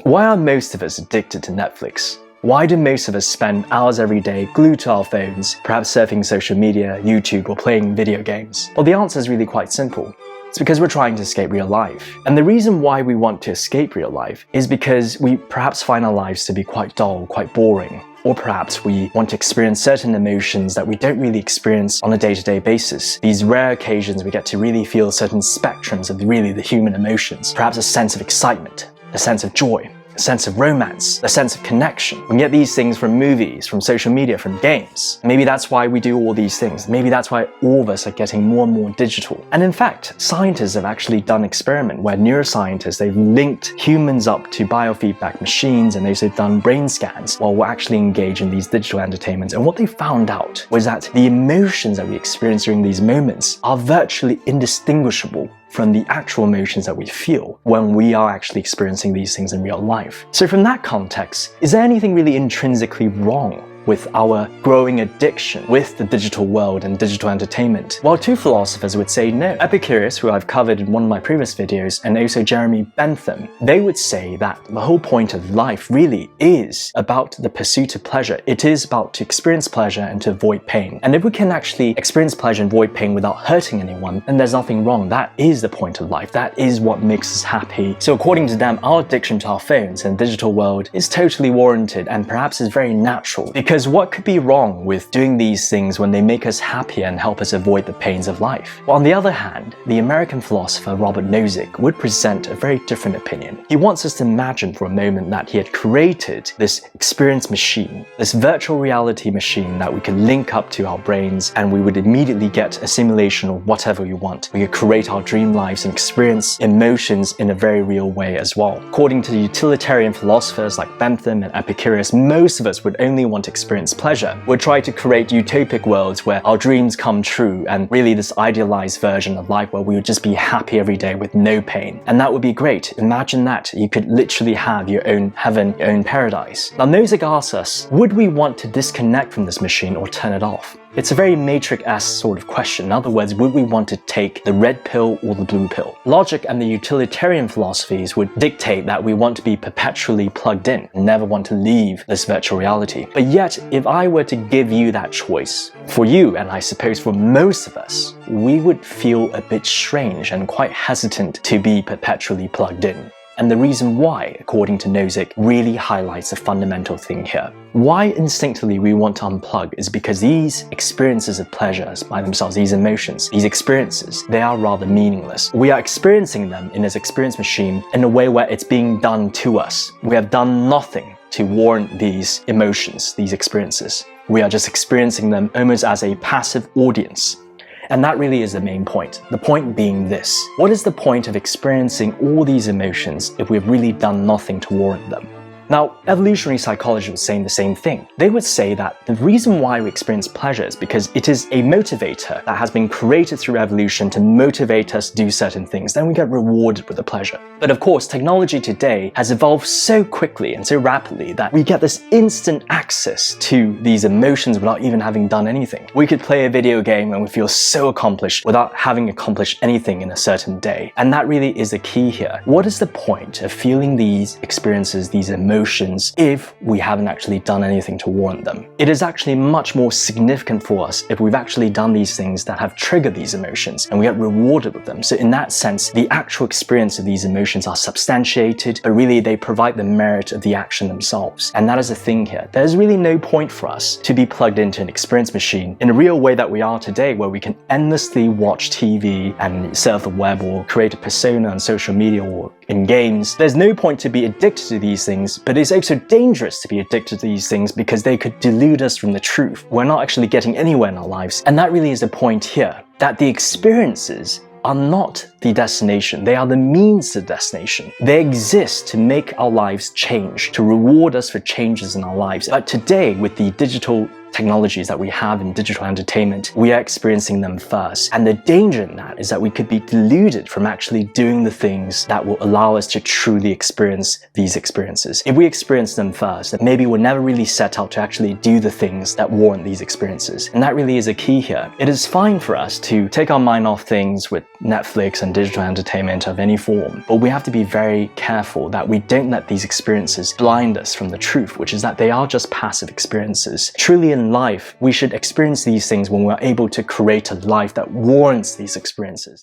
Why are most of us addicted to Netflix? Why do most of us spend hours every day glued to our phones, perhaps surfing social media, YouTube, or playing video games? Well, the answer is really quite simple. It's because we're trying to escape real life. And the reason why we want to escape real life is because we perhaps find our lives to be quite dull, quite boring. Or perhaps we want to experience certain emotions that we don't really experience on a day-to-day basis. These rare occasions we get to really feel certain spectrums of really the human emotions. Perhaps a sense of excitement, a sense of joy, a sense of romance, a sense of connection. We get these things from movies, from social media, from games. Maybe that's why we do all these things. Maybe that's why all of us are getting more and more digital. And in fact, scientists have actually done an experiment where neuroscientists, they've linked humans up to biofeedback machines, and they've also done brain scans while we're actually engaged in these digital entertainments. And what they found out was that the emotions that we experience during these moments are virtually indistinguishable from the actual emotions that we feel when we are actually experiencing these things in real life. So from that context, is there anything really intrinsically wrong with our growing addiction with the digital world and digital entertainment? While two philosophers would say no. Epicurus, who I've covered in one of my previous videos, and also Jeremy Bentham, they would say that the whole point of life really is about the pursuit of pleasure. It is about to experience pleasure and to avoid pain. And if we can actually experience pleasure and avoid pain without hurting anyone, then there's nothing wrong. That is the point of life. That is what makes us happy. So according to them, our addiction to our phones and the digital world is totally warranted and perhaps is very natural. Because what could be wrong with doing these things when they make us happier and help us avoid the pains of life? Well, on the other hand, the American philosopher Robert Nozick would present a very different opinion. He wants us to imagine for a moment that he had created this experience machine, this virtual reality machine that we could link up to our brains, and we would immediately get a simulation of whatever we want. We could create our dream lives and experience emotions in a very real way as well. According to the utilitarian philosophers like Bentham and Epicurus, most of us would only want to experience pleasure. We'll try to create utopic worlds where our dreams come true, and really this idealized version of life where we would just be happy every day with no pain. And that would be great. Imagine that. You could literally have your own heaven, your own paradise. Now Nozick asks us, would we want to disconnect from this machine or turn it off? It's a very Matrix-esque sort of question. In other words, would we want to take the red pill or the blue pill? Logic and the utilitarian philosophies would dictate that we want to be perpetually plugged in and never want to leave this virtual reality. But yet, if I were to give you that choice, for you, and I suppose for most of us, we would feel a bit strange and quite hesitant to be perpetually plugged in. And the reason why, according to Nozick, really highlights a fundamental thing here. Why instinctively we want to unplug is because these experiences of pleasures by themselves, these emotions, these experiences, they are rather meaningless. We are experiencing them in this experience machine in a way where it's being done to us. We have done nothing to warrant these emotions, these experiences. We are just experiencing them almost as a passive audience. And that really is the main point. The point being this: what is the point of experiencing all these emotions if we've really done nothing to warrant them? Now, evolutionary psychology was saying the same thing. They would say that the reason why we experience pleasure is because it is a motivator that has been created through evolution to motivate us to do certain things. Then we get rewarded with the pleasure. But of course, technology today has evolved so quickly and so rapidly that we get this instant access to these emotions without even having done anything. We could play a video game and we feel so accomplished without having accomplished anything in a certain day. And that really is the key here. What is the point of feeling these experiences, these emotions, if we haven't actually done anything to warrant them? It is actually much more significant for us if we've actually done these things that have triggered these emotions and we get rewarded with them. So in that sense, the actual experience of these emotions are substantiated, but really they provide the merit of the action themselves. And that is the thing here. There's really no point for us to be plugged into an experience machine in a real way that we are today, where we can endlessly watch TV and surf the web or create a persona on social media or in games. There's no point to be addicted to these things, but it's also dangerous to be addicted to these things because they could delude us from the truth. We're not actually getting anywhere in our lives. And that really is the point here, that the experiences are not the destination. They are the means to the destination. They exist to make our lives change, to reward us for changes in our lives. But today, with the digital technologies that we have in digital entertainment, we are experiencing them first. And the danger in that is that we could be deluded from actually doing the things that will allow us to truly experience these experiences. If we experience them first, then maybe we're never really set out to actually do the things that warrant these experiences. And that really is a key here. It is fine for us to take our mind off things with Netflix and digital entertainment of any form, but we have to be very careful that we don't let these experiences blind us from the truth, which is that they are just passive experiences. Truly in life, we should experience these things when we're able to create a life that warrants these experiences.